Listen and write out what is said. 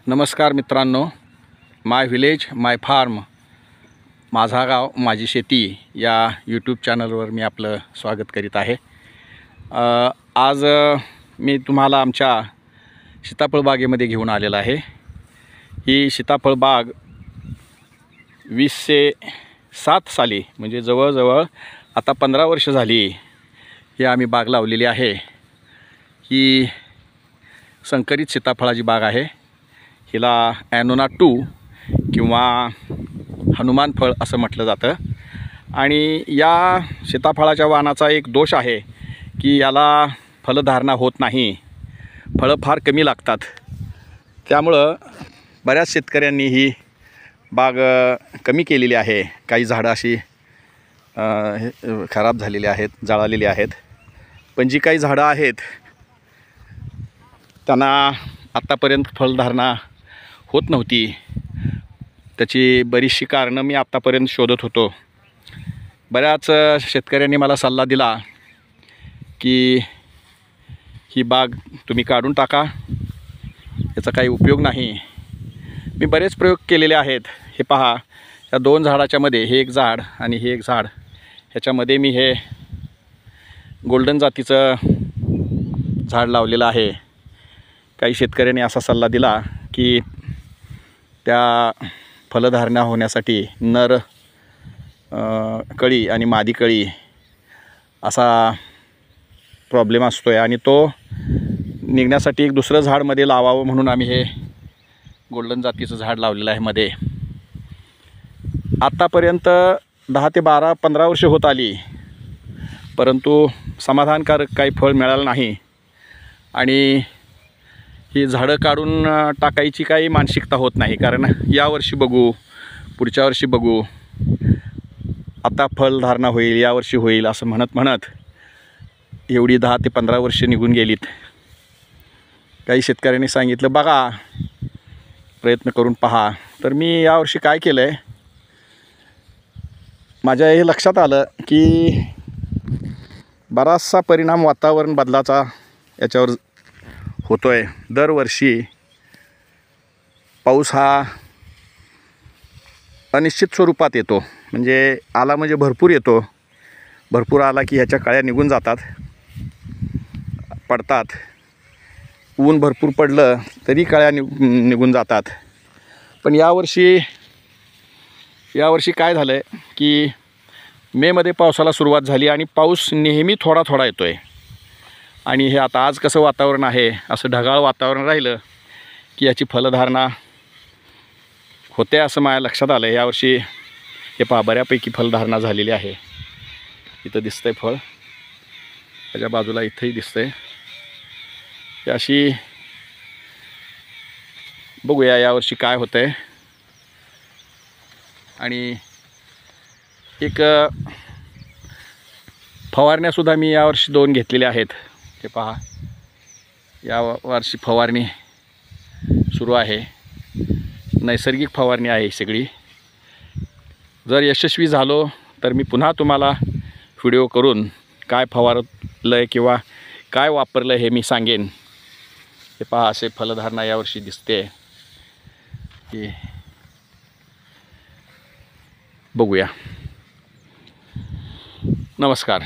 नमस्कार मित्रांनो, माय व्हिलेज माय फार्म, माझा गाव माझी शेती या यूट्यूब चॅनलवर मी आपलं स्वागत करीत आहे। आज मी तुम्हाला आमच्या सीताफळ बागेमध्ये घेऊन आलेला आहे। ही सीताफळ बाग 2007 साली म्हणजे जवळजवळ आता 15 वर्ष झाली ही आम्ही बाग लावलेली आहे। ही संकरित सीताफळाची बाग आहे। हिला ॲनोना 2 किंवा हनुमान फळ असं म्हटलं जातं। आणि या सीताफळाच्या वाणाचा एक दोष आहे की याला फलधारणा होत नाही, फळं फार कमी लागतात। त्यामुळं बऱ्याच शेतकऱ्यांनी ही बाग कमी केलेली आहे। काही झाडं अशी खराब झालेली आहेत, जळालेली आहेत, पण जी काही झाडं आहेत त्यांना आत्तापर्यंत फलधारणा होत नव्हती। त्याची बरीचशी कारणं मी आत्तापर्यंत शोधत होतो। बऱ्याच शेतकऱ्यांनी मला सल्ला दिला की ही बाग तुम्ही काढून टाका, याचा काही उपयोग नाही। मी बरेच प्रयोग केलेले आहेत। हे पहा, या 2 झाडाच्या मध्ये, हे एक झाड आणि हे एक झाड, ह्याच्यामध्ये मी हे गोल्डन जातीचं झाड लावलेलं आहे। काही शेतकऱ्यांनी असा सल्ला दिला की त्या फलधारणा होण्यासाठी नर कळी आणि मादी कळी असा प्रॉब्लेम असतो आहे आणि तो निघण्यासाठी एक दुसरं झाड मध्ये लावावं म्हणून आम्ही हे गोल्डन जातीचं झाड लावलेलं आहे मध्ये। आत्तापर्यंत 10 ते 15 वर्ष होत आली, परंतु समाधानकारक काही फळ मिळालं नाही आणि ही झाडं काढून टाकायची काही मानसिकता होत नाही। कारण यावर्षी बघू, पुढच्या वर्षी बघू, आता फलधारणा होईल, यावर्षी होईल असं म्हणत म्हणत एवढी 10 ते 15 वर्ष निघून गेलीत। काही शेतकऱ्यांनी सांगितलं बघा, प्रयत्न करून पहा। तर मी यावर्षी काय केलं आहे, माझ्या हे लक्षात आलं की बराचसा परिणाम वातावरण बदलाचा याच्यावर होतोय। दरवर्षी पाऊस हा अनिश्चित स्वरूपात येतो, म्हणजे आला म्हणजे भरपूर येतो, भरपूर आला की ह्याच्या कळ्या निघून जातात, पडतात। ऊन भरपूर पडलं तरी कळ्या निघून जातात। पण यावर्षी काय झालं आहे की मेमध्ये पावसाला सुरुवात झाली आणि पाऊस नेहमी थोडा थोडा येतो आहे। आणि हे आता आज कसं वातावरण आहे, असं ढगाळ वातावरण राहिलं की याची फलधारणा होते असं माझ्या लक्षात आलं। यावर्षी हे पहा, बऱ्यापैकी फलधारणा झालेली आहे। इथं दिसतंय फळ, त्याच्या बाजूला इथंही दिसतंय। अशी बघूया यावर्षी काय होतंय। आणि एक फवारण्यासुद्धा मी यावर्षी 2 घेतलेल्या आहेत। हे पहा, या वर्षी फवारणी सुरू आहे, नैसर्गिक फवारणी आहे सगळी। जर यशस्वी झालो तर मी पुन्हा तुम्हाला व्हिडिओ करून काय फवारलं आहे किंवा काय वापरलं हे मी सांगेन। हे पहा, असे फलधारणा यावर्षी दिसते की बघूया। नमस्कार।